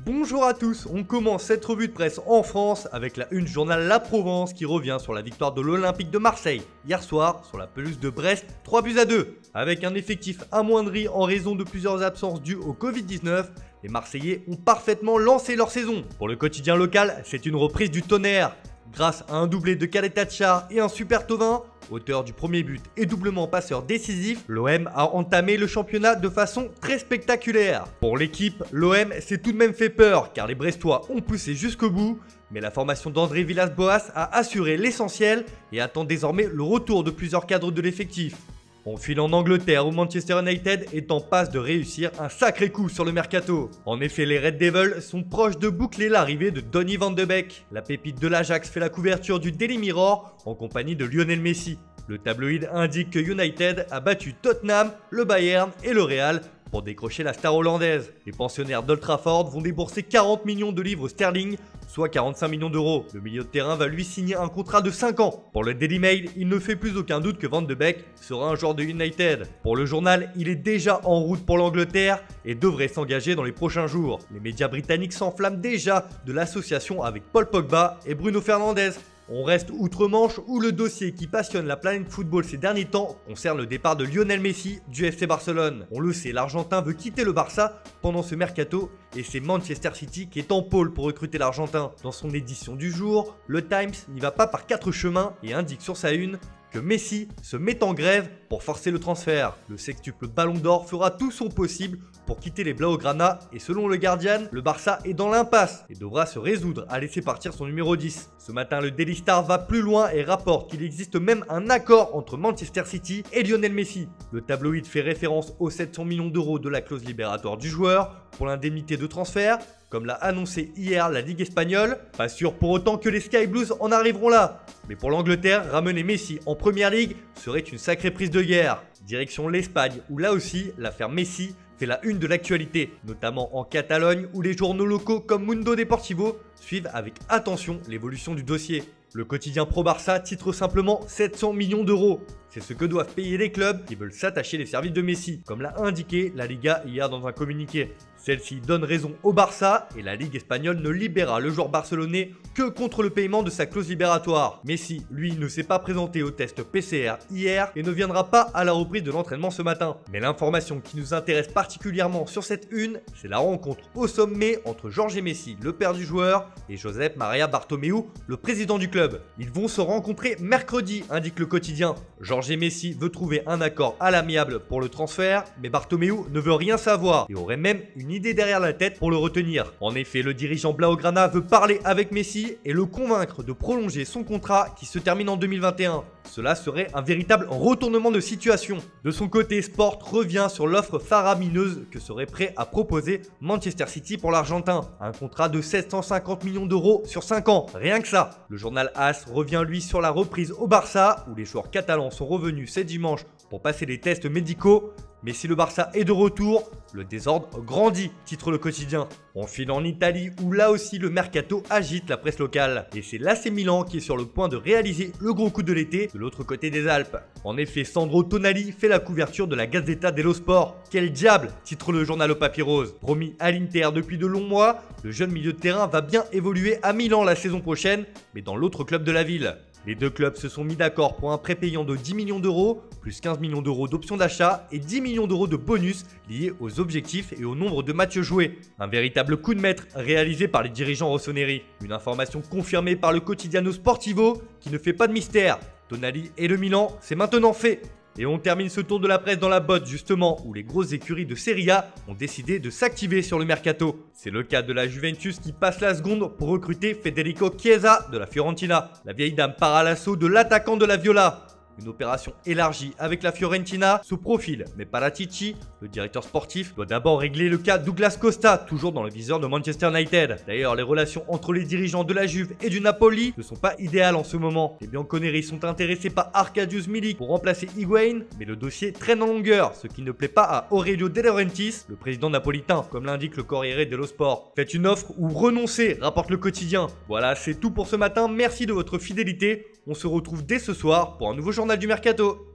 Bonjour à tous, on commence cette revue de presse en France avec la une du journal La Provence qui revient sur la victoire de l'Olympique de Marseille hier soir sur la pelouse de Brest 3-2. Avec un effectif amoindri en raison de plusieurs absences dues au Covid-19, les Marseillais ont parfaitement lancé leur saison. Pour le quotidien local, c'est une reprise du tonnerre. Grâce à un doublé de Caleta et un super Thauvin, auteur du premier but et doublement passeur décisif, l'OM a entamé le championnat de façon très spectaculaire. Pour l'équipe, l'OM s'est tout de même fait peur car les Brestois ont poussé jusqu'au bout, mais la formation d'André Villas-Boas a assuré l'essentiel et attend désormais le retour de plusieurs cadres de l'effectif. On file en Angleterre où Manchester United est en passe de réussir un sacré coup sur le mercato. En effet, les Red Devils sont proches de boucler l'arrivée de Donny van de Beek. La pépite de l'Ajax fait la couverture du Daily Mirror en compagnie de Lionel Messi. Le tabloïd indique que United a battu Tottenham, le Bayern et le Real pour décrocher la star hollandaise. Les pensionnaires d'Old Trafford vont débourser 40 millions de livres sterling, soit 45 millions d'euros. Le milieu de terrain va lui signer un contrat de 5 ans. Pour le Daily Mail, il ne fait plus aucun doute que Van de Beek sera un joueur de United. Pour le journal, il est déjà en route pour l'Angleterre et devrait s'engager dans les prochains jours. Les médias britanniques s'enflamment déjà de l'association avec Paul Pogba et Bruno Fernandes. On reste outre-Manche où le dossier qui passionne la planète football ces derniers temps concerne le départ de Lionel Messi du FC Barcelone. On le sait, l'Argentin veut quitter le Barça pendant ce mercato et c'est Manchester City qui est en pôle pour recruter l'Argentin. Dans son édition du jour, le Times n'y va pas par 4 chemins et indique sur sa une que Messi se met en grève pour forcer le transfert. Le sextuple Ballon d'Or fera tout son possible pour quitter les Blaugrana et selon le Guardian, le Barça est dans l'impasse et devra se résoudre à laisser partir son numéro 10. Ce matin, le Daily Star va plus loin et rapporte qu'il existe même un accord entre Manchester City et Lionel Messi. Le tabloïd fait référence aux 700 millions d'euros de la clause libératoire du joueur pour l'indemnité de transfert, comme l'a annoncé hier la Ligue espagnole. Pas sûr pour autant que les Sky Blues en arriveront là. Mais pour l'Angleterre, ramener Messi en Première Ligue serait une sacrée prise de guerre. Direction l'Espagne où là aussi, l'affaire Messi fait la une de l'actualité, notamment en Catalogne où les journaux locaux comme Mundo Deportivo suivent avec attention l'évolution du dossier. Le quotidien Pro Barça titre simplement 700 millions d'euros. C'est ce que doivent payer les clubs qui veulent s'attacher les services de Messi, comme l'a indiqué la Liga hier dans un communiqué. Celle-ci donne raison au Barça et la Ligue espagnole ne libérera le joueur barcelonais que contre le paiement de sa clause libératoire. Messi, lui, ne s'est pas présenté au test PCR hier et ne viendra pas à la reprise de l'entraînement ce matin. Mais l'information qui nous intéresse particulièrement sur cette une, c'est la rencontre au sommet entre Jorge Messi, le père du joueur, et Josep Maria Bartomeu, le président du club. Ils vont se rencontrer mercredi, indique le quotidien. Jorge Messi veut trouver un accord à l'amiable pour le transfert, mais Bartomeu ne veut rien savoir et aurait même une idée derrière la tête pour le retenir. En effet, le dirigeant Blaugrana veut parler avec Messi et le convaincre de prolonger son contrat qui se termine en 2021. Cela serait un véritable retournement de situation. De son côté, Sport revient sur l'offre faramineuse que serait prêt à proposer Manchester City pour l'Argentin. Un contrat de 750 millions d'euros sur 5 ans, rien que ça. Le journal AS revient lui sur la reprise au Barça où les joueurs catalans sont revenus ce dimanche pour passer les tests médicaux. Mais si le Barça est de retour, le désordre grandit, titre le quotidien. On file en Italie où là aussi le mercato agite la presse locale. Et c'est l'AC Milan qui est sur le point de réaliser le gros coup de l'été de l'autre côté des Alpes. En effet, Sandro Tonali fait la couverture de la Gazzetta dello Sport. Quel diable, titre le journal au papier rose. Promis à l'Inter depuis de longs mois, le jeune milieu de terrain va bien évoluer à Milan la saison prochaine, mais dans l'autre club de la ville. Les deux clubs se sont mis d'accord pour un prêt payant de 10 millions d'euros, plus 15 millions d'euros d'options d'achat et 10 millions d'euros de bonus liés aux objectifs et au nombre de matchs joués. Un véritable coup de maître réalisé par les dirigeants rossoneri. Une information confirmée par le Quotidiano Sportivo qui ne fait pas de mystère. Tonali et le Milan, c'est maintenant fait. Et on termine ce tour de la presse dans la botte justement où les grosses écuries de Serie A ont décidé de s'activer sur le mercato. C'est le cas de la Juventus qui passe la seconde pour recruter Federico Chiesa de la Fiorentina. La vieille dame part à l'assaut de l'attaquant de la Viola. Une opération élargie avec la Fiorentina se profile, mais Paratici, le directeur sportif, doit d'abord régler le cas Douglas Costa, toujours dans le viseur de Manchester United. D'ailleurs, les relations entre les dirigeants de la Juve et du Napoli ne sont pas idéales en ce moment. Les Bianconeri sont intéressés par Arkadiusz Milik pour remplacer Higuain, mais le dossier traîne en longueur, ce qui ne plaît pas à Aurelio De Laurentiis, le président napolitain, comme l'indique le Corriere dello Sport. Faites une offre ou renoncez, rapporte le quotidien. Voilà, c'est tout pour ce matin, merci de votre fidélité. On se retrouve dès ce soir pour un nouveau journal du Mercato.